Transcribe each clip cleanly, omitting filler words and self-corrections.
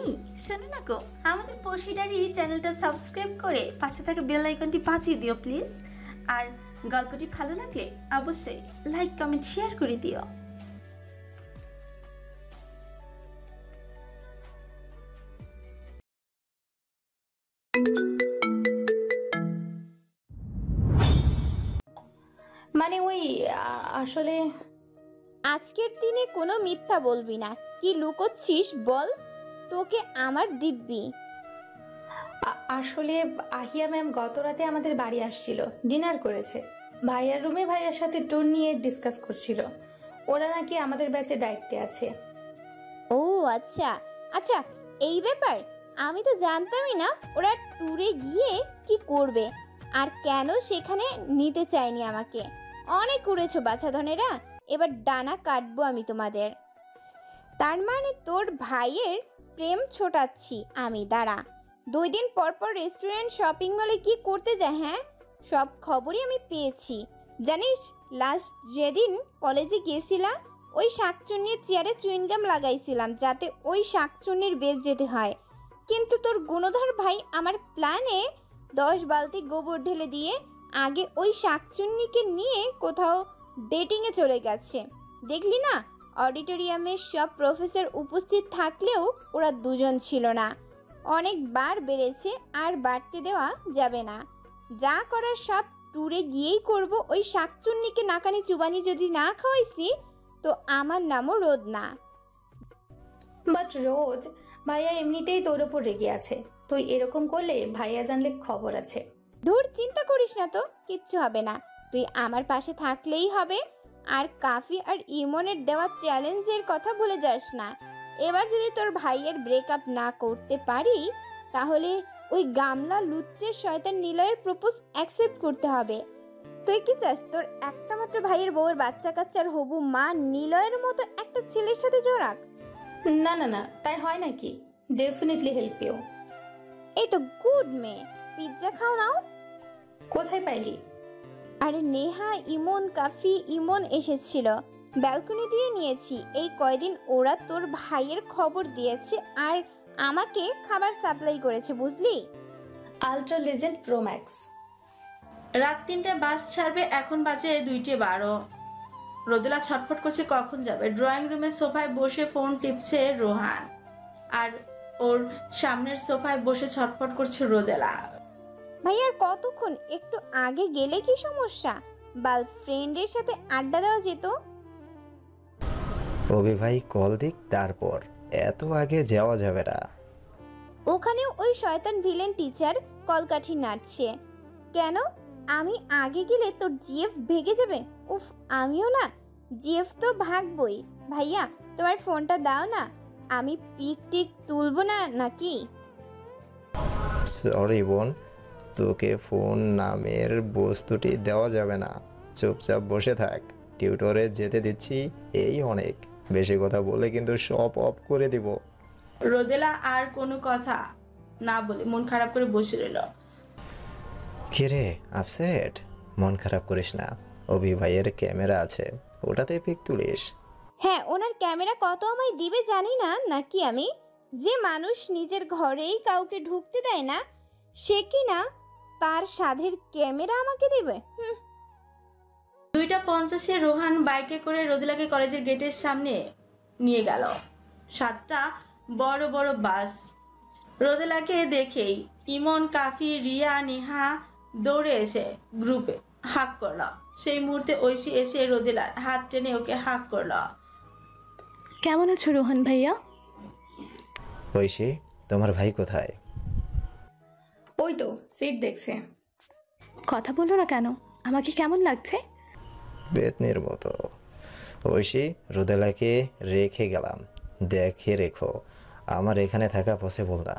এই শোনো না গো, আমাদের পশিডারি চ্যানেলটা সাবস্ক্রাইব করে পাশে থাকা বেল আইকনটি বাজিয়ে দিও প্লিজ। আর গল্পটি ভালো লাগলে অবশ্যই লাইক কমেন্ট শেয়ার করে দিও। মানে ওই আসলে আজকের দিনে কোনো মিথ্যা বলবি না। কি লুকোচ্ছিস বল, তোকে আমার দিব্যি। আসলে আহিয়া ম্যাম গত রাতে আমাদের বাড়ি আসছিল, ডিনার করেছে। ভাইয়ার রুমে ভাইয়ার সাথে ট্যুর নিয়ে ডিসকাস করছিল। ওরা নাকি আমাদের ব্যাচে দায়িত্বে আছে। ও আচ্ছা আচ্ছা, এই ব্যাপার। আমি তো জানতামই না ওরা ট্যুরে গিয়ে কি করবে আর কেন সেখানে নিতে চায়নি আমাকে। অনেক উড়েছো বাছাধনেরা, এবার ডানা কাটবো আমি তোমাদের। তার মানে তোর ভাইয়ের প্রেম ছোটাচ্ছি আমি, দাঁড়া। 2 দিন পর পর রেস্টুরেন্ট শপিং মলে কি করতে যায়? হ্যাঁ, সব খবরই আমি পেয়েছি। জানিস লাস্ট যেদিন কলেজে গিয়েছিলাম, ওই শাকচুন্নির চেয়ারে চুইনগাম লাগাইছিলাম যাতে ওই শাকচুন্নির বেশ যেতে হয়। কিন্তু তোর গুণধর ভাই আমার প্ল্যানে 10 বালতি গোবর ঢেলে দিয়ে আগে ওই শাকচুন্নিকে নিয়ে কোথাও ডেটিংয়ে চলে গেছে। দেখলি না, অডিটোরিয়ামে সব প্রফেসর উপস্থিত থাকলেও ওরা দুজন ছিল না। অনেকবার বেড়েছে, আর বাড়তে দেওয়া যাবে না। যা করার সব ট্যুরে গিয়েই করব। ওই শাকচুন্নিকে নাকানি চুবানি যদি না খাওয়াইছি তো আমার নামও রোদ না। বাট রোদ, ভাইয়া এমনিতেই তোর ওপর রেগে আছে। তুই এরকম করলে ভাইয়া জানলে খবর আছে। ধুর, চিন্তা করিস না তো, কিচ্ছু হবে না। তুই আমার পাশে থাকলেই হবে। আর কাফি আর ইমনের দেওয়া চ্যালেঞ্জের কথা ভুলে যাস না। এবার যদি তোর ভাইয়ের ব্রেকআপ না করতে পারি, তাহলে ওই গামলা লুচ্চের শয়তান নিলয়ের প্রপোজ অ্যাকসেপ্ট করতে হবে। তুই কি চাস তোর একটা মাত্র ভাইয়ের বউয়ের বাচ্চা কাচ্চার হবু মা নিলয়ের মতো একটা ছেলের সাথে জড়াক? না না না, তাই হয় নাকি? Definitely help you. এই তো গুড মেয়ে, পিৎজা খাও নাও। কোথায় পাইলি? আরে নেহা, ইমন, কাফি, ইমন এসেছিল, ব্যালকনি দিয়ে নিয়েছি। এই কয়দিন ওরা তোর ভাইয়ের খবর দিয়েছে আর আমাকে খাবার সাপ্লাই করেছে, বুঝলি? Ultra legend pro max. রাত 3টায় বাস ছাড়বে, এখন বাজে 2:12। রোদেলা ছটফট করছে কখন যাবে। ড্রয়িং রুমের সোফায় বসে ফোন টিপছে রোহান, আর ওর সামনের সোফায় বসে ছটফট করছে রোদেলা। ভাই আর কতক্ষণ? একটু আগে গেলে কি সমস্যা? বাল ফ্রেন্ডের সাথে আড্ডা দেওয়া যেত। রবি ভাই কল দিক, তারপর এত আগে যাওয়া যাবে না। ওখানেও ওই শয়তান ভিলেন টিচার কলকাঠি নাড়ছে। কেন? আমি আগে গেলে তোর জিএফ ভেঙে যাবে? উফ, আমিও না, জিএফ তো ভাগবই। ভাইয়া তোমার ফোনটা দাও না, আমি পিক টিক তুলবো না নাকি? সরি বোন, তোকে ফোন নামের বস্তুটি দেওয়া যাবে না। চুপচাপ বসে থাক, টিউটরে যেতে দিচ্ছি, এই অনেক। বেশি কথা বলে কিন্তু সব অফ করে দিব। রোদেলা আর কোনো কথা না বলে মন খারাপ করে বসে রইল। কিরে আপসেট? মন খারাপ করিস না, অভি ভাইয়ের ক্যামেরা আছে, ওটাতে পিক তুলিস। হ্যাঁ, ওনার ক্যামেরা কত আমায় দিবে জানি না নাকি আমি? যে মানুষ নিজের ঘরেই কাউকে ঢুকতে দেয় না, সে কি না তার সাধের ক্যামেরা আমাকে দেবে? 2:50 রোহান বাইকে করে রোদেলাকে কলেজের গেটের সামনে নিয়ে গেল। 7টা বড় বড় বাস। রোদেলাকে দেখেই ইমন, কাফি, রিয়া, নেহা দৌড়ে এসে গ্রুপে হাক করল। সেই মুহূর্তে ঐশী এসে রোদেলার হাত টেনে ওকে হাক করল। কেমন আছো রোহান ভাইয়া? ঐশী, তোমার ভাই কোথায়? ওই তো সিট দেখছে। কথা বলো না কেন? আমাকে কেমন লাগছে? বেতনির মতো। ঐশী, রোদেলাকে রেখে গেলাম, দেখে রেখো। আমার এখানে থাকা পসিবল না।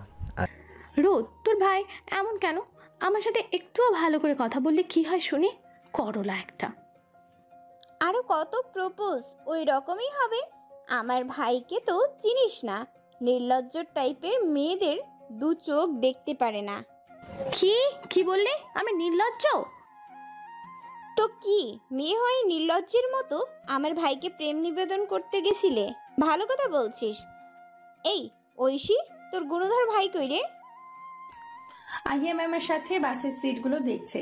রোদ, তোর ভাই এমন কেন? আমার সাথে একটুও ভালো করে কথা বললে কি হয় শুনি? করলা একটা। আরো কত প্রপোজ ওই রকমই হবে। আমার ভাইকে তো চিনিস না, নির্লজ্জ টাইপের মেয়েদের 2 চোখ দেখতে পারে না। কি বললে? আমি নির্লজ্জ? তো কি মেয়ে হয়ে নির্লজ্জের মতো আমার ভাইকে প্রেম নিবেদন করতে গেছিলে? ভালো কথা বলছিস। এই ঐশী, তোর গুণধর ভাই কই রে? আহিয়া ম্যামের সাথে বাসের সিটগুলো দেখছে।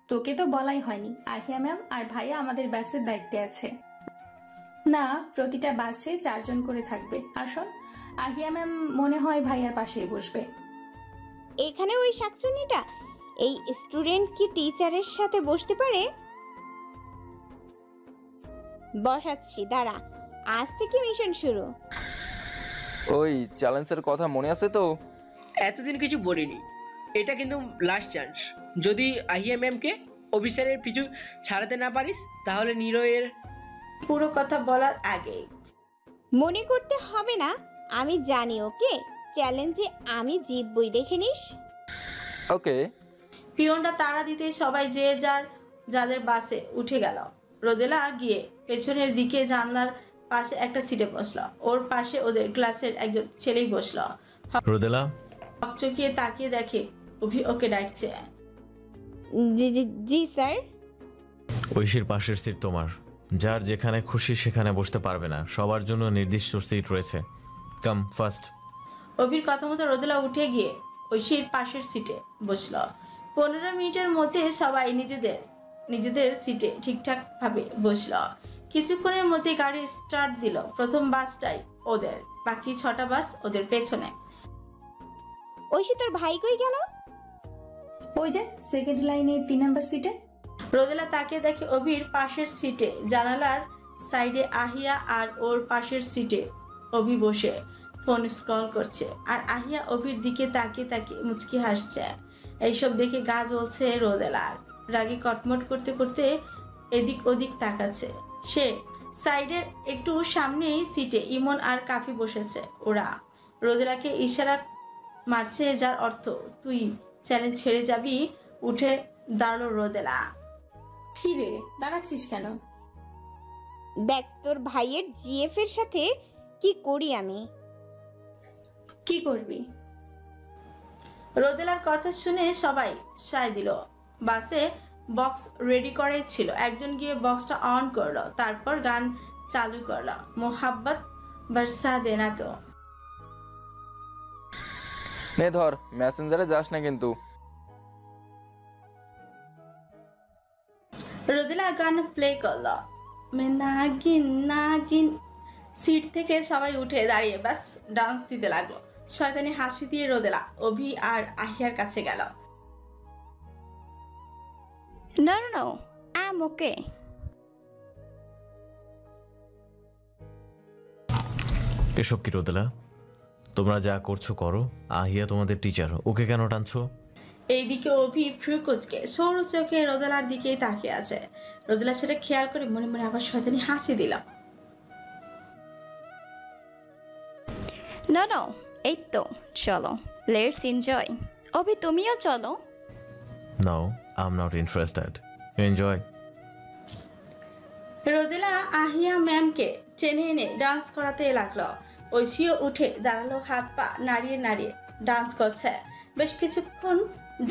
তোকে তো বলাই হয়নি, আহিয়া ম্যাম আর ভাইয়া আমাদের বাসের দায়িত্বে আছে। না, প্রতিটা বাসে 4 জন করে থাকবে। আর শোন, আহিয়া ম্যাম মনে হয় ভাইয়ার পাশেই বসবে। এখানে ওই শাকচুন্নিটা, এই স্টুডেন্ট কি টিচারের সাথে বসতে পারে? বসাচ্ছি, দাঁড়া। আজ থেকে মিশন শুরু। ওই চ্যালেঞ্জের কথা মনে আছে তো? এতদিন কিছু বলিনি, এটা কিন্তু লাস্ট চান্স। যদি আহিয়া ম্যামকে অফিসারের পিছু ছাড়াতে না পারিস তাহলে নিরয়ের পুরো কথা বলার আগেই মনে করতে হবে না, আমি জানি। ওকে, চ্যালেঞ্জে আমি জিতবই, দেখে নিস। ওকে। পিয়নটা তাড়া দিতে সবাই যে যাদের বাসে উঠে গেল। রোদেলা গিয়ে পেছনের দিকে জানলার পাশে একটা সিটে বসলো। ওর পাশে ওদের ক্লাসের একজন ছেলেই বসলো। রোদেলা চকিয়ে তাকিয়ে দেখে অভি ওকে ডাকছে। জি জি জি স্যার। ঐশীর পাশের সিট তোমার। যার যেখানে খুশি সেখানে বসতে পারবে না, সবার জন্য নির্দিষ্ট সিট রয়েছে। Come first. অভির কথা মতো রোদেলা উঠে গিয়ে ঐশীর পাশের সিটে বসলো। 15 মিনিটের মধ্যে সবাই নিজেদের সিটে ঠিকঠাক ভাবে বসলো। কিছুক্ষণের মধ্যে গাড়ি স্টার্ট দিল। প্রথম বাসটাই ওদের, বাকি 6টা বাস ওদের পেছনে। ঐশী, তোর ভাই কই গেল? ওই যে সেকেন্ড লাইনে 3 নাম্বার সিটে। রোদেলা তাকিয়ে দেখে অভির পাশের সিটে জানালার সাইডে আহিয়া, আর ওর পাশের সিটে অভি বসে ফোন স্ক্রল করছে। আর আহিয়া অভির দিকে তাকিয়ে তাকিয়ে মুচকি হাসছে। এইসব দেখে গা জ্বলছে রোদেলার। রাগে কটমট করতে করতে এদিক ওদিক তাকাচ্ছে সে। সাইডের একটু সামনেই সিটে ইমন আর কাফি বসেছে। ওরা রোদেলাকে ইশারা মারছে, যার অর্থ তুই চ্যালেঞ্জ ছেড়ে যাবি। উঠে দাঁড়ালো রোদেলা। কি রে, দাঁড়াচ্ছিস কেন? দেখ তোর ভাইয়ের জিএফ এর সাথে কি করি আমি। কি করবি? রোদেলার কথা শুনে সবাই সায় দিল। বাসে বক্স রেডি করাই ছিল। একজন গিয়ে বক্সটা অন করলো, তারপর গান চালু করলো। মোহাব্বত বরসা দেনা তো। নে ধর, মেসেঞ্জারে যাস না কিন্তু। রোদেলা গান প্লে করলো। মে নাগিন নাগিন। সিট থেকে সবাই উঠে দাঁড়িয়ে ব্যাস ডান্স দিতে লাগলো। শয়তানি হাসি দিয়ে রোদেলা অভি আর আহিয়ার কাছে গেল। No, no, no. I'm okay. এসব কি রোদেলা? তোমরা যা করছো করো। আহিয়া তোমাদের টিচার, ওকে কেন টানছো? এইদিকে অভি ফ্রু কুচকে সরু চোখে রোদেলার দিকেই তাকিয়ে আছে। রোদেলা সেটা খেয়াল করে মনে মনে আবার শয়তানি হাসি দিল। No, no. এই তো চলো, লেটস এনজয়। অভি তুমিও চলো। No, I'm not interested. Enjoy. রোদেলা আহিয়া ম্যামকে টেনে এনে ডান্স করাতে লাগলো। ঐশীও উঠে দাঁড়ালো, হাত পা নাড়িয়ে নাড়িয়ে ডান্স করছে। বেশ কিছুক্ষণ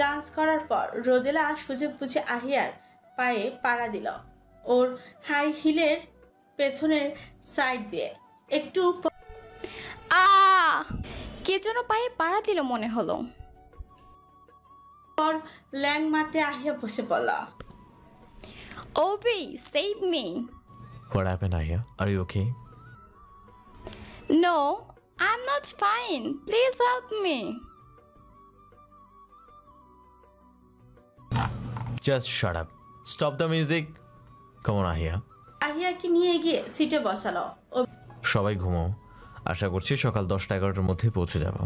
ডান্স করার পর রোদেলা সুযোগ বুঝে আহিয়ার পায়ে পাড়া দিল। ওর হাই হিলের পেছনের সাইড দিয়ে একটু কে যেন পায়ে পাড়া দিল মনে হলো। পর ল্যাং মারতে আহিয়া বসে পড়ল। Ovi, save me. What happened, Ahia? Are you okay? No, I'm not fine. Please help me. Just shut up. Stop the music. Come on, Ahia. আহিয়াকে নিয়ে গিয়ে সিটে বসালো। সবাই ঘুমাও। আশা করছি সকাল 10টা-11টার মধ্যে পৌঁছে যাব।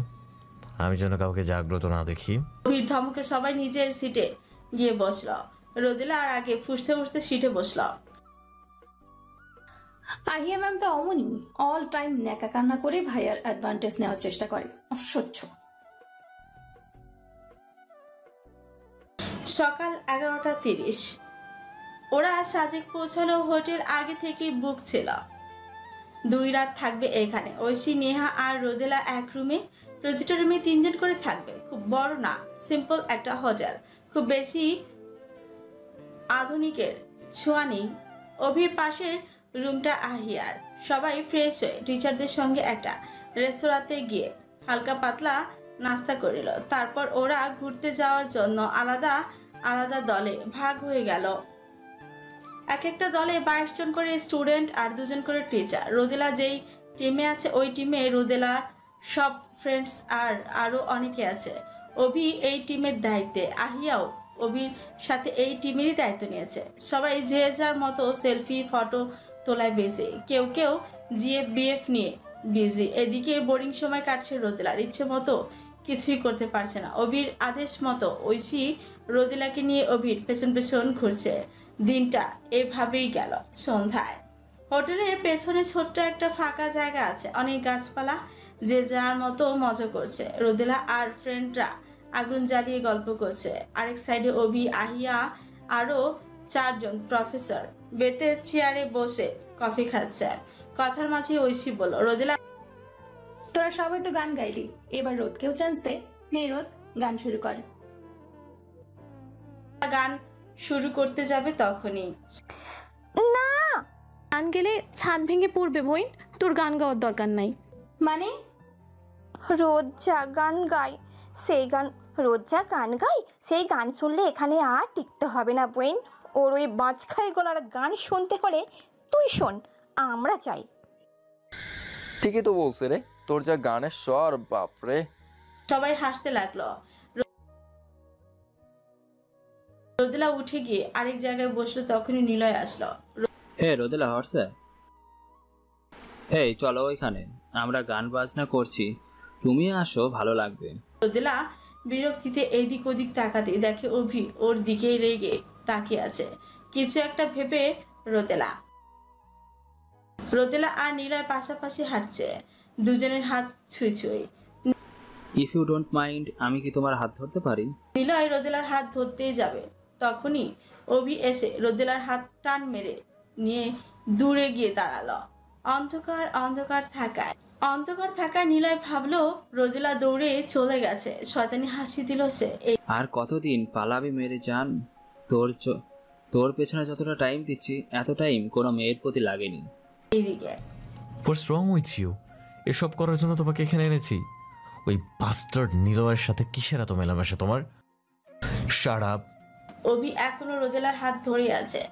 আমি যেন কাউকে জাগ্রত না দেখি। অভির ধমকে সবাই নিজের সিটে গিয়ে বসলো। রোদেলা আর আগে ফুসতে ফুসতে সিটে বসলো। আহিয়া ম্যাম তো অমনি অল টাইম ন্যাকা কান্না করে ভাইয়ার অ্যাডভান্টেজ নেওয়ার চেষ্টা করে। অসহ্য। সকাল 11:30। ওরা সাজেক পৌঁছালো। হোটেল আগে থেকেই বুক ছিল। 2 রাত থাকবে এখানে। ঐশী, নেহা আর রোদেলা এক রুমে। প্রতিটা রুমে 3 জন করে থাকবে। খুব বড় না, সিম্পল একটা হোটেল। খুব বেশি আধুনিকের ছোঁয়া নেই। অভির পাশের রুমটা আহিয়ার। সবাই ফ্রেশ হয়ে টিচারদের সঙ্গে একটা রেস্তোরাঁতে গিয়ে হালকা পাতলা নাস্তা করিল। তারপর ওরা ঘুরতে যাওয়ার জন্য আলাদা আলাদা দলে ভাগ হয়ে গেল। এক একটা দলে 22 জন করে স্টুডেন্ট আর 2 জন করে টিচার। রোদেলা যেই টিমে আছে ওই টিমে রোদেলার সব ফ্রেন্ডস আর আরো অনেকে আছে। অভি এই টিমের দায়িত্বে, আহিয়াও অভির সাথে এই টিমেরই দায়িত্ব নিয়েছে। সবাই যে যার মতো সেলফি ফটো তোলায় বেজে, কেউ কেউ জিএফ নিয়ে বিজি। এদিকে বোরিং সময় কাটছে রোদেলার, ইচ্ছে মতো কিছুই করতে পারছে না। অভির আদেশ মতো ঐশী রোদেলাকে নিয়ে অভির পেছন পেছন ঘুরছে। দিনটা এভাবেই গেল। সন্ধ্যায় হোটেলের পেছনে ছোট্ট একটা ফাঁকা জায়গা আছে, অনেক গাছপালা, যে যার মতো মজা করছে। রোদেলা আর ফ্রেন্ডরা আগুন জ্বালিয়ে গল্প করছে। আরেক সাইডে অভি, আহিয়া আরো 4 জন প্রফেসর বেতের চেয়ারে বসে কফি খাচ্ছে। কথার মাঝে ঐশী বলল, রোদেলা তোরা সবাই তো গান গাইলি, এবার রোদকেও চান্স দে। নে রোদ, গান শুরু কর। গান শুরু করতে যাবে তখনই না, গান গেলে ছাদ ভেঙে পড়বে বোন, তোর গান গাওয়ার দরকার নাই। মানে রোজ যা গান গায় সেই গান শুনলে এখানে আর টিকতে হবে না বোন। ওর ওই বাঁচখাই গলার গান শুনতে হলে তুই শোন, আমরা চাই। ঠিকই তো বলছে রে, তোর যা গানের স্বর, বাপরে। সবাই হাসতে লাগলো। রোদেলা উঠে গিয়ে আরেক জায়গায় বসলো, তখনই নিলয় আসলো। হে রোদেলা হর্ষে, এই চলো ওইখানে, আমরা গান বাজনা করছি, তুমি আসো, ভালো লাগবে। রোদেলা বিরক্তিতে এদিক ওদিক তাকাতে দেখে অভি ওর দিকেই রেগে তাকিয়ে আছে। কিছু একটা ভেবে রোদেলা আর নিলয় পাশাপাশি হাঁটছে, দুজনের হাত ছুঁই ছুঁই। ইফ ইউ ডোন্ট মাইন্ড, আমি কি তোমার হাত ধরতে পারি? নিলয় রোদেলার হাত ধরতেই যাবে, তখনই অভি এসে রোদেলার হাত টান মেরে নিয়ে দূরে গিয়ে দাঁড়ালো। অন্ধকার থাকায় নিলয় ভাবলো রোদেলা দৌড়ে চলে গেছে। শয়তানি হাসি দিল সে। আর কতদিন পালাবি মেরে জান? তোর পেছনে যতটা টাইম দিচ্ছি, এত টাইম কোনো মেয়ের প্রতি লাগেনি। এইদিকে হোয়াটস রং উইথ ইউ? এসব করার জন্য তোমাকে এখানে এনেছি? ওই বাস্টার্ড নিলয়ের সাথে কিসের এত মেলামেশা তোমার? Shut up. অভি এখনো রোদেলার হাত ধরে আছে।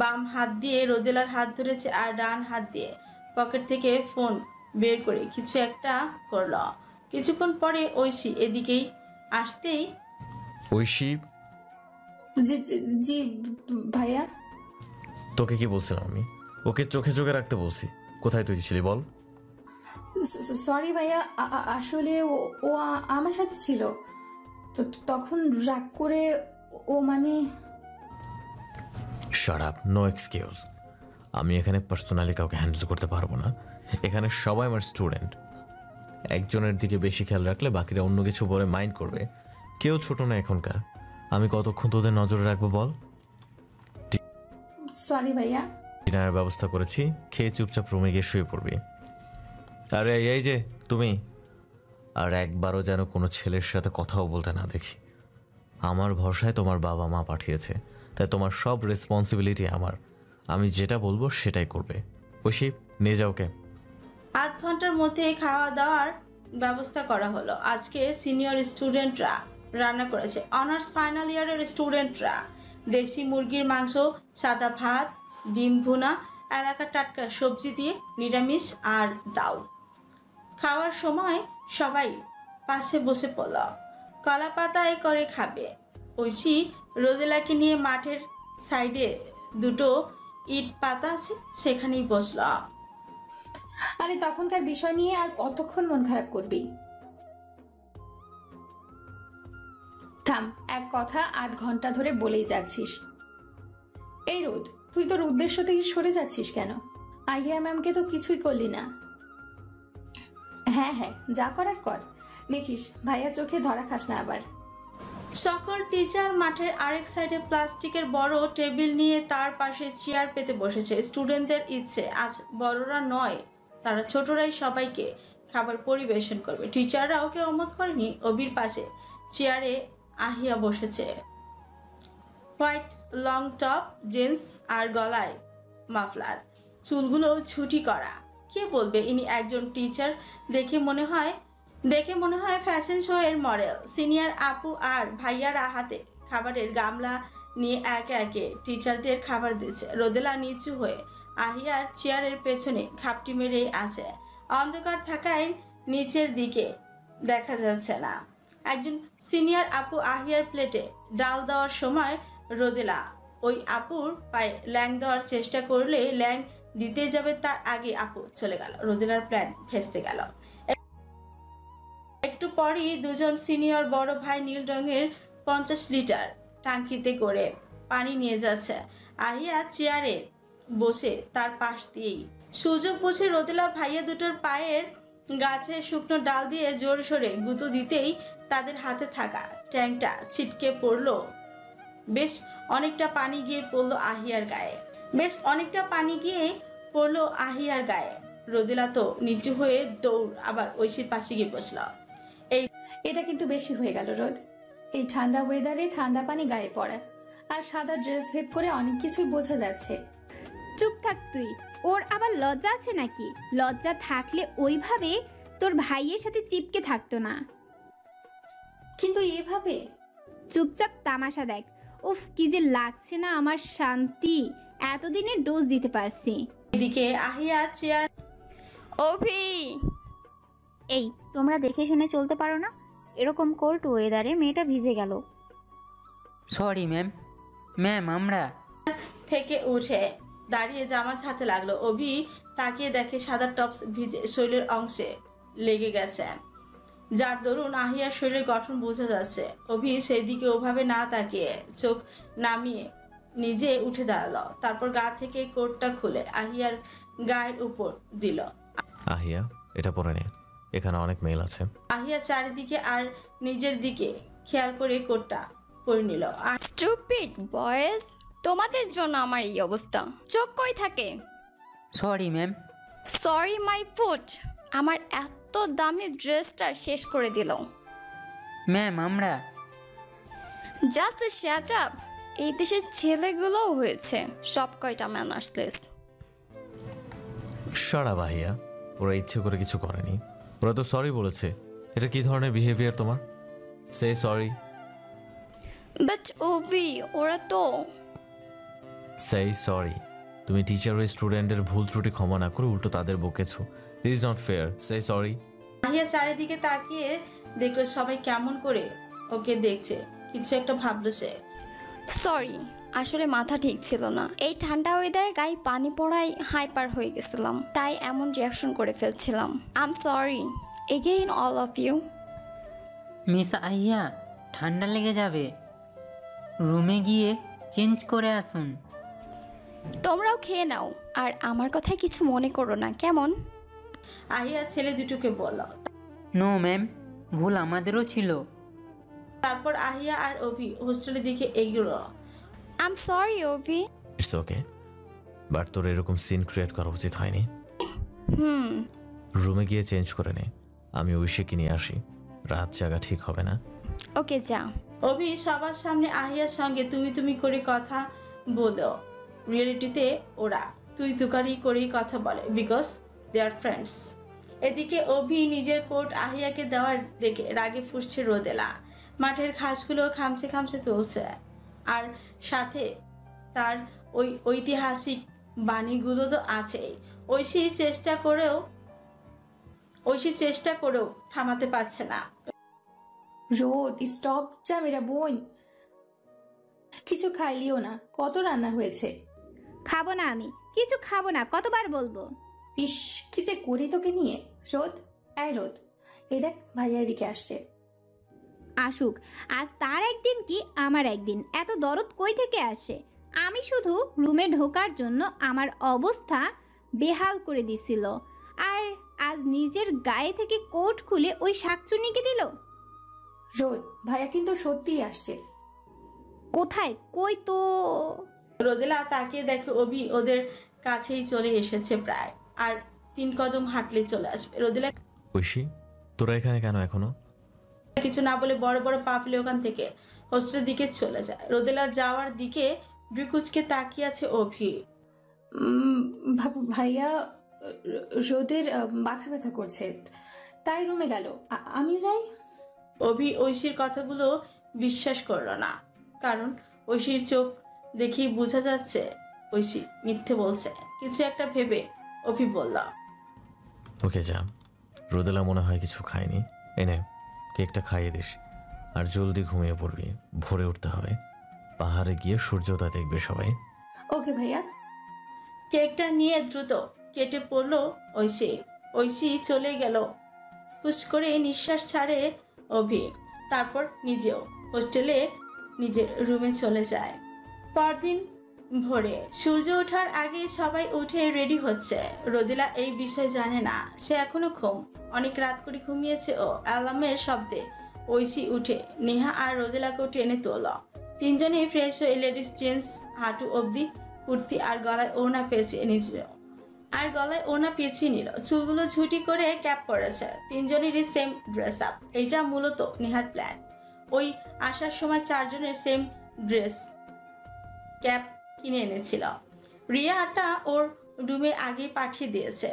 বাম হাত দিয়ে রোদেলার হাত ধরেছে আর ডান হাত দিয়ে পকেট থেকে ফোন বের করে কিছু একটা করলো। কিছুক্ষণ পরে ঐশী এদিকেই আসতেই, ঐশী, জি ভাইয়া। তোকে কি বলছিলাম আমি? ওকে চোখে চোখে রাখতে বলছি। কোথায় তুই ছিলি বল? সরি ভাইয়া, আসলে ও আমার সাথে ছিল, তো তখন রাগ করে ও মানে। Shut up, no excuse. আমি এখানে পার্সোনালি কাউকে হ্যান্ডেল করতে পারবো না। এখানে সবাই আমার স্টুডেন্ট। একজনের দিকে বেশি খেয়াল রাখলে বাকিরা অন্য কিছু বলে মাইন্ড করবে। কেউ ছোট না এখনকার। আমি কতক্ষণ তোদের নজরে রাখবো বল? সরি ভাইয়া। ডিনারের ব্যবস্থা করেছি, খেয়ে চুপচাপ রুমে গিয়ে শুয়ে পড়বি। আরে এই যে তুমি, আর একবারও যেন কোনো ছেলের সাথে কথাও বলতে না দেখি। আমার ভরসায় তোমার বাবা মা পাঠিয়েছে, তাই তোমার সব রেসপন্সিবিলিটি আমার। আমি যেটা বলবো সেটাই করবে। ঐশী, নিয়ে যাও ওকে। আধ ঘন্টার মধ্যে খাওয়া দাওয়ার ব্যবস্থা করা হলো। আজকে সিনিয়র স্টুডেন্টরা রান্না করেছে, অনার্স ফাইনাল ইয়ারের স্টুডেন্টরা দেশি মুরগির মাংস, সাদা ভাত, ডিম ভুনা, এলাকার টাটকা সবজি দিয়ে নিরামিষ আর ডাউল। খাওয়ার সময় সবাই পাশে বসে পড়ল, কলা পাতায় করে খাবে। ঐশী রোদেলাকে নিয়ে মাঠের সাইডে 2টো ইট পাতা আছে, সেখানেই বসল। আরে তখনকার বিষয় নিয়ে আর কতক্ষণ মন খারাপ করবি? থাম, এক কথা 8 ঘন্টা ধরে বলেই যাচ্ছিস। এই রোদ, তুই তোর উদ্দেশ্য থেকে সরে যাচ্ছিস কেন? আহিয়া ম্যামকে তো কিছুই করলি না। হ্যাঁ, যা করার কর, দেখিস ভাইয়া চোখে ধরা খাস না আবার। সকল টিচার মাঠের আরেক সাইডে প্লাস্টিকের বড় টেবিল নিয়ে তার পাশে চেয়ার পেতে বসেছে। স্টুডেন্টদের ইচ্ছে, আজ বড়রা নয়, তারা ছোটরাই সবাইকে খাবার পরিবেশন করবে। টিচাররাও কেউ অমত করেনি। অভির পাশে চেয়ারে আহিয়া বসেছে, হোয়াইট লং টপ জিন্স আর গলায় মাফলার, চুলগুলো ছুটি করা। কে বলবে ইনি একজন টিচার? দেখে মনে হয় দেখে মনে হয় ফ্যাশন শো এর মডেল। সিনিয়র আপু আর ভাইয়ারা হাতে খাবারের গামলা নিয়ে একে একে টিচারদের খাবার দিচ্ছে। রোদেলা নিচু হয়ে আহিয়ার চেয়ারের পেছনে ঘাপটি মেরেই আছে। অন্ধকার থাকায় নিচের দিকে দেখা যাচ্ছে না। একজন সিনিয়র আপু আহিয়ার প্লেটে ডাল দেওয়ার সময় রোদেলা ওই আপুর পায়ে ল্যাং দেওয়ার চেষ্টা করলে ল্যাং দিতে যাবে তার আগে আপু চলে গেল। রোদেলার প্ল্যান ভেস্তে গেল। একটু পরই দুজন সিনিয়র বড় ভাই নীল রঙের 50 লিটার টাঙ্কিতে করে পানি নিয়ে যাচ্ছে। আহিয়া চেয়ারে বসে তার পাশ দিয়েই সুযোগ বুঝে রোদেলা ভাইয়া দুটোর পায়ের গাছে শুকনো ডাল দিয়ে জোর সোরে গুঁতো দিতেই তাদের হাতে থাকা ট্যাঙ্কটা ছিটকে পড়লো। বেশ অনেকটা পানি গিয়ে পড়লো আহিয়ার গায়ে। রোদেলা তো নিচু হয়ে দৌড় আবার ঐশীর পাশে গিয়ে বসল। এটা কিন্তু বেশি হয়ে গেল রোদ। এই ঠান্ডা ওয়েদারে ঠান্ডা পানি গায়ে পড়ে আর সাদা ড্রেস ভেদ করে অনেক কিছুই বোঝা যাচ্ছে। চুপ থাক তুই। ওর আবার লজ্জা আছে নাকি? লজ্জা থাকলে ওইভাবে তোর ভাইয়ের সাথে চিপকে থাকতো না। কিন্তু এভাবে চুপচাপ তামাশা দেখ। উফ, কি যে লাগছে না আমার শান্তি। এতদিনের ডোজ দিতে পারছি। এদিকে আহিয়া চেয়ার অভি, এই তোমরা দেখে শুনে চলতে পারো না? এরকম কোল্ড ওয়েদারে মেয়েটা ভিজে গেল। সরি ম্যাম আমরা থেকে উঠে দাঁড়িয়ে জামা ছাড়তে লাগলো। অভি তাকিয়ে দেখে সাদা টপস ভিজে শরীরের অংশে লেগে গেছে, যার দরুন আহিয়ার শরীরের গঠন বোঝা যাচ্ছে। অভি সেই দিকে ওভাবে না তাকিয়ে চোখ নামিয়ে নিজে উঠে দাঁড়ালো। তারপর গা থেকে কোটটা খুলে আহিয়ার গায়ের উপর দিল। আহিয়া, এটা পরে নে, এখানে অনেক মেল আছে। আহিয়া চারিদিকে আর নিজের দিকে খেয়াল করে কোটটা পরে নিল। স্টুপিড বয়েজ, তোমাদের জন্য আমার এই অবস্থা। চোখ কই থাকে? Sorry ma'am. Sorry my foot, আমার এত দামি ড্রেসটা শেষ করে দিল। ম্যাম আমরা জাস্ট শাট আপ। এই দেশের ছেলেগুলোও হয়েছে সব কয়টা ম্যানার্সলেস। সারা ভাইয়া, ওরা ইচ্ছে করে কিছু করেনি, ওরা তো সরি বলেছে। এটা কি ধরনের বিহেভিয়ার তোমার? Say sorry. বাট ওভি, ওরা তো সে সরি। তুমি টিচার ও স্টুডেন্টের ভুল ত্রুটি ক্ষমা না করে উল্টো তাদের বকেছো। This is not fair. Say sorry. Ahiya চারিদিকে তাকিয়ে দেখলো সবাই কেমন করে ওকে দেখছে। কিছু একটা ভাবলো সে। সরি, আসলে মাথা ঠিক ছিল না। এই ঠান্ডা ওয়েদারে গায়ে পানি পড়ায় হাইপার হয়ে গেছিলাম, তাই এমন রিয়াকশন করে ফেলছিলাম। I am sorry again all of you. Miss Ahiya, ঠান্ডা লেগে যাবে, রুমে গিয়ে চেঞ্জ করে আসুন। তোমরাও খেয়ে নাও, আর আমার কথায় কিছু মনে করো না, কেমন? আহিয়া ছেলে দুটোকে বলল। নো ম্যাম, ভুল আমাদেরও ছিল। তারপর আহিয়া আর অভি হোস্টেলের দিকে এগোলো। I am sorry Abhi. It's okay, but তোর এরকম সিন ক্রিয়েট করা উচিত হয়নি। রুমে গিয়ে চেঞ্জ করে নে, আমি ঐশীকে নিয়ে আসি। রাত জাগা ঠিক হবে না। ওকে যা। অভি সবার সামনে আহিয়ার সঙ্গে তুমি করে কথা বলো। রিয়েলিটিতে ওরা তুই তুকারি করেই কথা বলে, বিকজ দে আর ফ্রেন্ডস। এদিকে অভি নিজের কোট আহিয়াকে দেওয়ার দেখে রাগে ফুসছে রোদেলা। মাঠের ঘাসগুলো খামচে খামচে তুলছে, আর সাথে তার ওই ঐতিহাসিক বাণীগুলো তো আছেই। ঐশী চেষ্টা করেও থামাতে পারছে না। রোদ স্টপ যা মেরা বোন, কিছু খাইলিও না। কত রান্না হয়েছে? খাবো না, আমি কিছু খাবো না, কতবার বলবো? ইস, কি যে করি তোকে নিয়ে। রোদ, এই রোদ, এই দেখ ভাইয়া এদিকে আসছে। আসুক, আজ তার একদিন কি আমার একদিন। এত দরদ কই থেকে আসে? আমি শুধু রুমে ঢোকার জন্য আমার অবস্থা বেহাল করে দিছিল, আর আজ নিজের গায়ে থেকে কোট খুলে ওই শাকচুনিকে দিল। রোদ, ভাইয়া কিন্তু সত্যিই আসছে। কোথায়? কই তো? রোদেলা তাকিয়ে দেখে অভি ওদের কাছেই চলে এসেছে প্রায়, আর 3 কদম হাঁটলে চলে আসবে। রোদেলা ঐশী, তোরা এখানে কেন এখনো? কিছু না বলে বড় বড় পা ফেলে ওখান থেকে হোস্টেলের দিকে চলে যায়। রোদেলা যাওয়ার দিকে ব্রিকুচকে তাকিয়ে আছে অভি। ভাইয়া, রোদের মাথা ব্যথা করছে, তাই রুমে গেল। আমি যাই। অভি ঐশীর কথাগুলো বিশ্বাস করল না, কারণ ঐশীর চোখ দেখেই বোঝা যাচ্ছে ঐশী মিথ্যে বলছে। কিছু একটা ভেবে অভি বলল, ওকে যা, রোদেলা মনে হয় কিছু খায়নি, এনে কেকটা খাইয়ে দিস আর জলদি ঘুমিয়ে পড়বি, ভোরে উঠতে হবে, পাহাড়ে গিয়ে সূর্যোদয় দেখবে সবাই। ওকে ভাইয়া। কেকটা নিয়ে দ্রুত কেটে পড়লো ঐশী। ঐশী চলে গেল। ফুস করে নিঃশ্বাস ছাড়ে অভি। তারপর নিজেও হোস্টেলে নিজের রুমে চলে যায়। পরদিন ভোরে সূর্য ওঠার আগে সবাই উঠে রেডি হচ্ছে। রোদেলা এই বিষয় জানে না, সে এখনো ঘুম, অনেক রাত করে ঘুমিয়েছে ও। অ্যালার্মের শব্দে ঐশী উঠে নেহা আর রোদেলাকেও টেনে তোল। তিনজনেই ফ্রেশ হয়ে লেডিস জেন্টস হাঁটু অবধি কুর্তি আর গলায় ওড়না পেঁচিয়ে নিল। চুলগুলো ঝুটি করে ক্যাপ পরেছে। তিনজনেরই সেম ড্রেস আপ। এইটা মূলত নেহার প্ল্যান। ওই আসার সময় চারজনের সেম ড্রেস ক্যাপ কিনে এনেছিল। রিয়াটা ওর রুমে আগেই পাঠিয়ে দিয়েছে।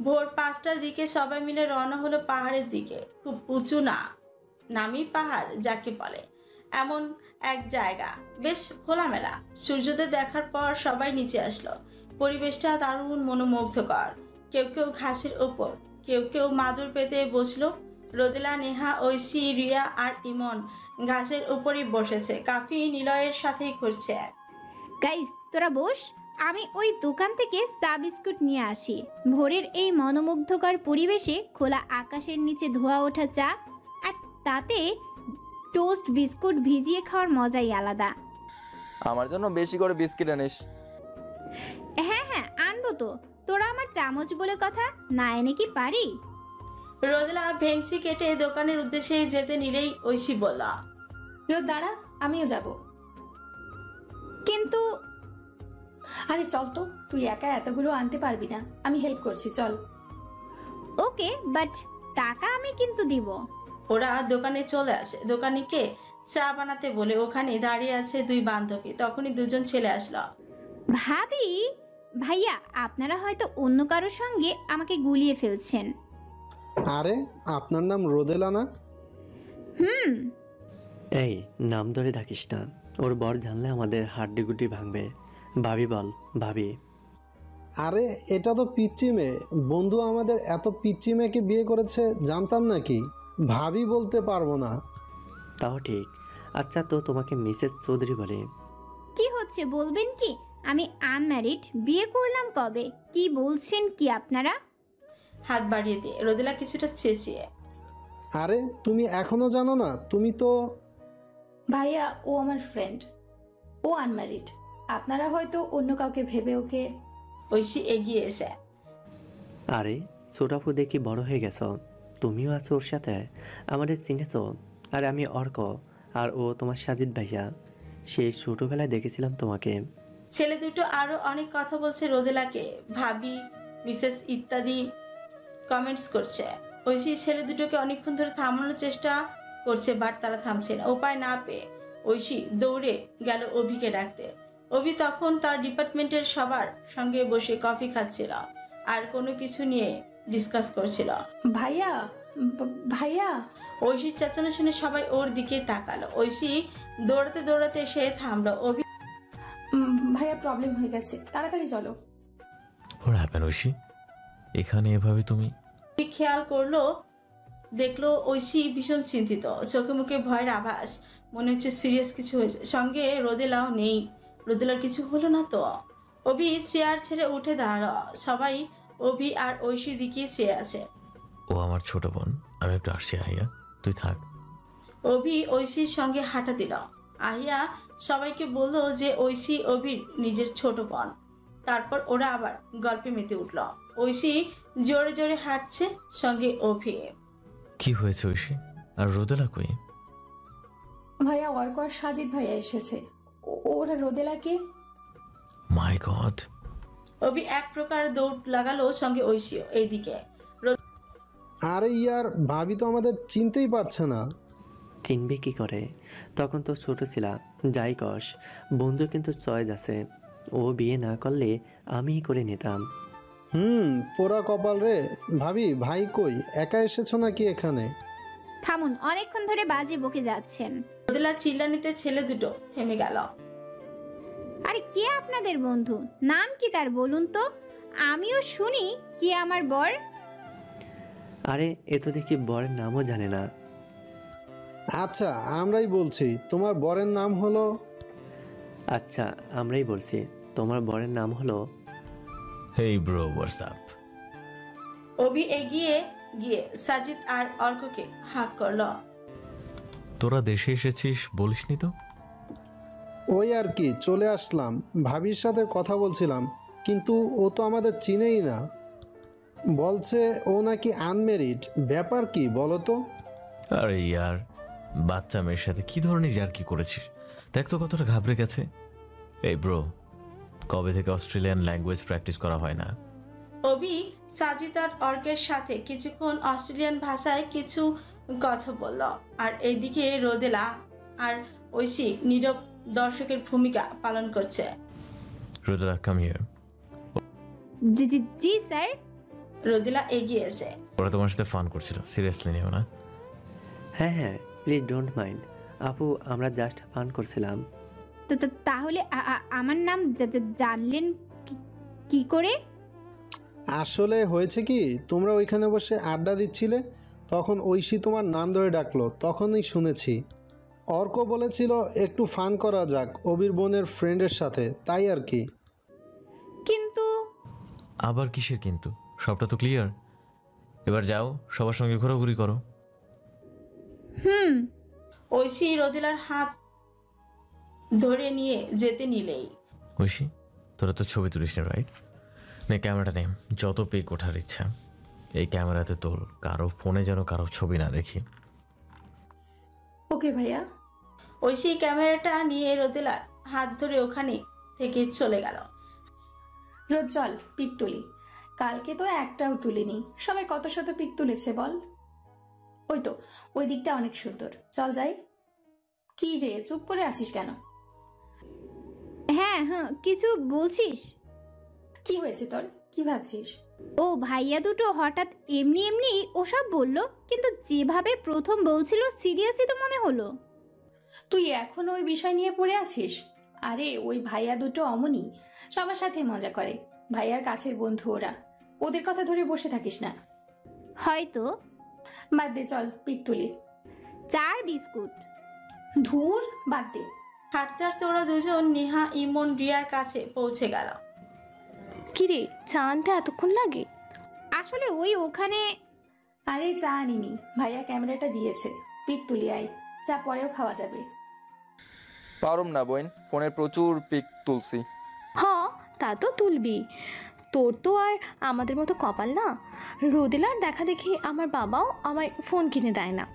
ভোর 5টার দিকে সবাই মিলে রওনা হলো পাহাড়ের দিকে। খুব উঁচু না, নামি পাহাড় যাকে বলে, এমন এক জায়গা, বেশ খোলামেলা। সূর্যোদয় দেখার পর সবাই নিচে আসলো। পরিবেশটা দারুণ মনোমুগ্ধকর। কেউ কেউ ঘাসের ওপর, কেউ কেউ মাদুর পেতে বসলো। রোদেলা, নেহা, ঐশী, রিয়া আর ইমন ঘাসের উপরই বসেছে। কাফি নিলয়ের সাথেই করছে। গাইস তোরা বস, আমি ওই দোকান থেকে চা বিস্কুট নিয়ে আসি। ভোরের এই মনোমুগ্ধকর পরিবেশে খোলা আকাশের নিচে ধোয়া ওঠা চা আর তাতে টোস্ট বিস্কুট ভিজিয়ে খাওয়ার মজাই আলাদা। আমার জন্য বেশি করে বিস্কিট আনিস। হ্যাঁ হ্যাঁ আনবো তো, তোরা আমার চামচ বলে কথা, না এনে কি পারি? রোদেলা ভেংচি কেটে দোকানের উদ্দেশ্যে যেতে নিলেই ঐশী বলল, রোদ দাঁড়া, আমিও যাব। কিন্তু আরে চল তো, তুই একা এতগুলো আনতে পারবি না, আমি হেল্প করছি, চল। ওকে, বাট টাকা আমি কিন্তু দিব। ওরা দোকানে চলে আসে। দোকানিকে চা বানাতে বলে ওখানে দাঁড়িয়ে আছে দুই বান্ধবী। তখনই দুজন ছেলে আসলো। ভাবি, ভাইয়া আপনারা হয়তো অন্য কারোর সঙ্গে আমাকে গুলিয়ে ফেলছেন। আরে আপনার নাম রোদেলা না? এই নাম ধরে ডাকিস না, ওর বর জানলে আমাদের হাড্ডিগুড্ডি ভাঙবে। ভাবি বল, ভাবি। আরে এটা তো পিচ্চি মেয়ে। বন্ধু আমাদের এত পিচ্চি মেয়েকে বিয়ে করেছে জানতাম নাকি? ভাবি বলতে পারবো না। তাও ঠিক। আচ্ছা তো তোমাকে মিসেস চৌধুরী বলে? কি হচ্ছে বলবেন কি? আমি আনম্যারিড, বিয়ে করলাম কবে। কি বলছেন কি আপনারা? হাত বাড়িয়ে দিয়ে রোদেলা কিছুটা চেঁচিয়ে, আরে তুমি এখনো জানো না? তুমি তো ভাইয়া, ও আমার ফ্রেন্ড, ও আনম্যারিড। আপনারা হয়তো অন্য কাউকে ভেবে ওকে। ঐশী এগিয়ে এসে, আরে ছোটাপু দেখি বড় হয়ে গেছো, তুমিও আছো ওর সাথে, আমাদের চিনেছ। আর আমি অর্ক, আর ও তোমার সাজিদ ভাইয়া। সেই ছোটবেলায় দেখেছিলাম তোমাকে। ছেলে দুটো আরো অনেক কথা বলছে রোদেলাকে, ভাবি, মিসেস ইত্যাদি কমেন্টস করছে। ঐশী ছেলে দুটোকে অনেকক্ষণ ধরে থামানোর চেষ্টা করছে, বাট তারা থামছে না। উপায় না পেয়ে ঐশী দৌড়ে গেল অভিকে ডাকতে। অভি তখন তার ডিপার্টমেন্টের সবার সঙ্গে বসে কফি খাচ্ছিল আর কোনো কিছু নিয়ে ডিসকাস করছিল। ভাইয়া, ভাইয়া। ঐশীর চেঁচানো শুনে সবাই ওর দিকে তাকালো। ঐশী দৌড়াতে দৌড়াতে সে থামলো। অভি, ভাইয়া প্রবলেম হয়ে গেছে, তাড়াতাড়ি চলো। What happened, Oishi? এখানে এভাবে তুমি? খেয়াল করলো, দেখলো ঐশী ভীষণ চিন্তিত, চোখে মুখে ভয়ের আভাস। মনে হচ্ছে সিরিয়াস কিছু হয়েছে। সঙ্গে রোদেলাও নেই। রোদেলার কিছু হলো না তো? অভি চেয়ার ছেড়ে উঠে দাঁড়ালো। সবাই অভি আর ঐশীর দিকে চেয়ে আছে। ও আমার ছোট বোন, আমি একটু আসছি আহিয়া, তুই থাক। অভি ঐশীর সঙ্গে হাঁটা দিল। আহিয়া সবাইকে বলল যে ঐশী অভির নিজের ছোট বোন। তারপর ওরা আবার গল্পে মেতে উঠল। ঐশী জোরে জোরে হাঁটছে, সঙ্গে অভি। কি হয়েছে ঐশী? আর রোদেলা কই? ভাইয়া, অর্ক আর সাজিদ ভাইয়া এসেছে। ওরা রোদেলাকে। মাই গড। অভি এক প্রকার দৌড় লাগালো, সঙ্গে ঐশীও এইদিকে। আরে ইয়ার, ভাবি তো আমাদের চিনতেই পারছে না। চিনবে কি করে? তখন তো ছোট ছিলা। যাই কস, বন্ধু কিন্তু চয়েস আছে। ও বিয়ে না করলে আমিই করে নিতাম। পোড়া কপাল রে। ভাবি, ভাই কই? একা এসেছো নাকি এখানে? থামুন, অনেকক্ষণ ধরে বাজে বকে যাচ্ছেন। রোদেলা চিল্লানিতে ছেলে দুটো থেমে গেল। আরে কে আপনাদের বন্ধু? নাম কি তার বলুন তো, আমিও শুনি কি আমার বর। আরে এ তো দেখি বরের নামও জানে না। আচ্ছা, আমরাই বলছি, তোমার বরের নাম হলো? আচ্ছা, আমরাই বলছি, তোমার বরের নাম হলো? Hey bro, what's up? অভি এগিয়ে গিয়ে সাজিদ আর অর্ককে হাক করলো। তোরা দেশে এসেছিস বলিসনি তো? ওই আর কি, চলে আসলাম। ভাবির সাথে কথা বলছিলাম, কিন্তু ও তো আমাদের চিনেই না। বলছে ও নাকি আনমেরিড। ব্যাপার কি বলো তো? আরে ইয়ার, বাচ্চা মেয়ের সাথে কি ধরনের ইয়ার কি করেছিস? দেখ তো কতটা ঘাবড়ে গেছে। এই ব্রো, কবে থেকে অস্ট্রেলিয়ান ল্যাঙ্গুয়েজ প্র্যাকটিস করা হয় না? অভি সাজিদ আর অর্কের সাথে কিছুক্ষণ অস্ট্রেলিয়ান ভাষায় কিছু কথা বলল, আর এইদিকে রোদেলা আর ঐশী নীরব দর্শকের ভূমিকা পালন করছে। রোদেলা, come here. G G G sir. রোদেলা এগিয়ে এসে, ওরা তোমার সাথে ফান করছিল, সিরিয়াসলি নিও না। হ্যাঁ হ্যাঁ, প্লিজ ডোন্ট মাইন্ড আপু, আমরা জাস্ট ফান করছিলাম। তাহলে আমার নাম জানলেন কি করে? আসলে হয়েছে কি, তোমরা ওইখানে বসে আড্ডা দিচ্ছিলে, তখন ঐশী তোমার নাম ধরে ডাকলো, তখনই শুনেছি। অর্ক বলেছিল একটু ফান করা যাক অবির বোনের ফ্রেন্ডের সাথে, তাই আর কি। কিন্তু আবার কিসের কিন্তু? সবটা তো ক্লিয়ার। এবার যাও, সবার সঙ্গে ঘোরাঘুরি করো। ঐশী রোদেলার হাত ধরে নিয়ে যেতে নিলেই। ঐশী, তোরা তো ছবি তুলিস না, রাইট? নে ক্যামেরাটা নে, যত পিক ওঠার ইচ্ছা এই ক্যামেরাতে তোল, কারো ফোনে যেন কারো ছবি না দেখি। ওকে ভাইয়া। ঐশী ক্যামেরাটা নিয়ে রোদেলার হাত ধরে ওখানে থেকে চলে গেল। রোজ চল পিক তুলি। কালকে তো একটাও তুলিনি, সবাই কত শত পিক তুলেছে বল। ওই তো ওই দিকটা অনেক সুন্দর, চল যাই। কি রে, চুপ করে আছিস কেন? হ্যাঁ হ্যাঁ, কিছু বলছিস? কি হয়েছে তোর? কি ভাবছিস? ও ভাইয়া দুটো হঠাৎ এমনি এমনি ওসব বললো, কিন্তু যেভাবে প্রথম বলছিল সিরিয়াসই তো মনে হলো। তুই এখনো ওই বিষয় নিয়ে পড়ে আছিস? আরে ওই ভাইয়া দুটো অমনি, সবার সাথে মজা করে, ভাইয়ার কাছের বন্ধু ওরা, ওদের কথা ধরে বসে থাকিস না। হয়তো। বাদ দে, চল পিক তুলি। 4 বিস্কুট। ধুর, বাদ দে। হাঁটতে হাঁটতে ওরা দুজন নেহা, ইমন, রিয়ার কাছে পৌঁছে গেল। কিরে, চা আনতে এতক্ষণ লাগে? আসলে ওই ওখানে। আরে চা আনিনি, ভাইয়া ক্যামেরাটা দিয়েছে, পিক তুলি আই, চা পরেও খাওয়া যাবে। পারুম না বোন, ফোনে প্রচুর পিক তুলছি। হ্যাঁ, তা তো তুলবি, তোর তো আর আমাদের মতো কপাল না। রোদেলার দেখা দেখি আমার বাবাও আমায় ফোন কিনে দেয় না।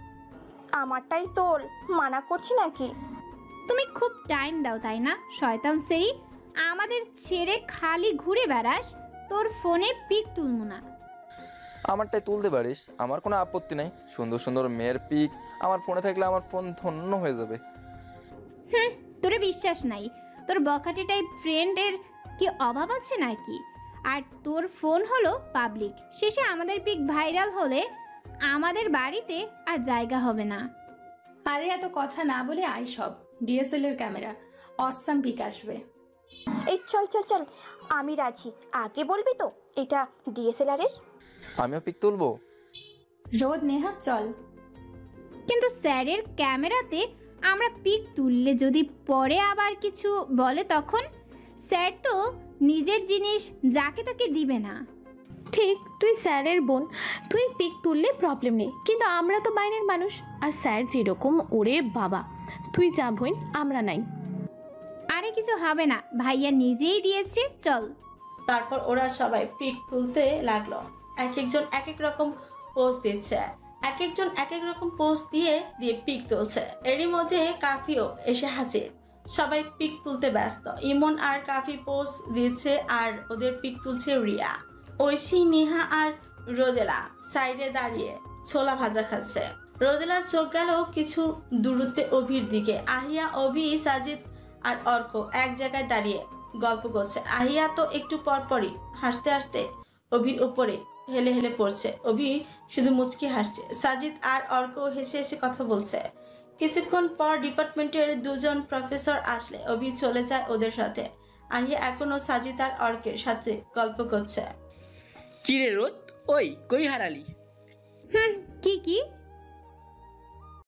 আমারটাই তোল, মানা করছি নাকি? তুমি খুব টাইম দাও তাই না শয়তান সেই? আমাদের ছেড়ে খালি ঘুরে বেড়াস, তোর ফোনে পিক তুলবো না। আমারটাই তুলতে পারিস, আমার কোনো আপত্তি নাই। সুন্দর সুন্দর মেয়ের পিক আমার ফোনে থাকলে আমার ফোন ধন্য হয়ে যাবে। তোরে বিশ্বাস নাই, তোর বখাটে টাইপ ফ্রেন্ডের কি অভাব আছে নাকি? আর তোর ফোন হলো পাবলিক, শেষে আমাদের পিক ভাইরাল হলে আমাদের বাড়িতে আর জায়গা হবে না। আরে এত কথা না বলে আই, সব ডিএসএলআর ক্যামেরা, অসাম পিক আসবে। এই চল চল চল, আমি রাজি। আগে বলবি তো এটা ডিএসএলআর এর? আমিও পিক তুলবো। রোদ, নেহা চল। কিন্তু স্যারের ক্যামেরাতে আমরা পিক তুললে যদি পরে আবার কিছু বলে, তখন স্যার তো নিজের জিনিস যাকে তাকে দিবে না। ঠিক, তুই স্যারের বোন, তুই পিক তুললে প্রবলেম নেই, কিন্তু আমরা তো বাইরের মানুষ, আর স্যার যেরকম, ওরে বাবা, তুই যা বোন, আমরা নাই। আরে কিছু হবে না, ভাইয়া নিজেই দিয়েছে, চল। তারপর ওরা সবাই পিক তুলতে লাগলো। এক একজন এক এক রকম পোজ দিচ্ছে, এক একজন এক এক রকম পোজ দিয়ে পিক তুলছে। এরই মধ্যে কাফিও এসে হাজির। সবাই পিক তুলতে ব্যস্ত। ইমন আর কাফি পোজ দিচ্ছে, আর ওদের পিক তুলছে রিয়া। ঐশী, নেহা আর রোদেলা সাইডে দাঁড়িয়ে ছোলা ভাজা খাচ্ছে। রোদেলার চোখ গেল কিছু দূরত্বে অভির দিকে। আহিয়া, অভি, সাজিদ আর অর্ক এক জায়গায় দাঁড়িয়ে গল্প করছে। আহিয়া তো একটু পরপরই হাসতে হাসতে অভির উপরে হেলে হেলে পড়ছে। অভি শুধু মুচকি হাসছে। সাজিদ আর অর্ক হেসে হেসে কথা বলছে। কিছুক্ষণ পর ডিপার্টমেন্টের দুজন প্রফেসর আসলে অভি চলে যায় ওদের সাথে। আহিয়া এখনো সাজিদ আর অর্কের সাথে গল্প করছে। কি রে রোদ, ওই কই হারালি? কি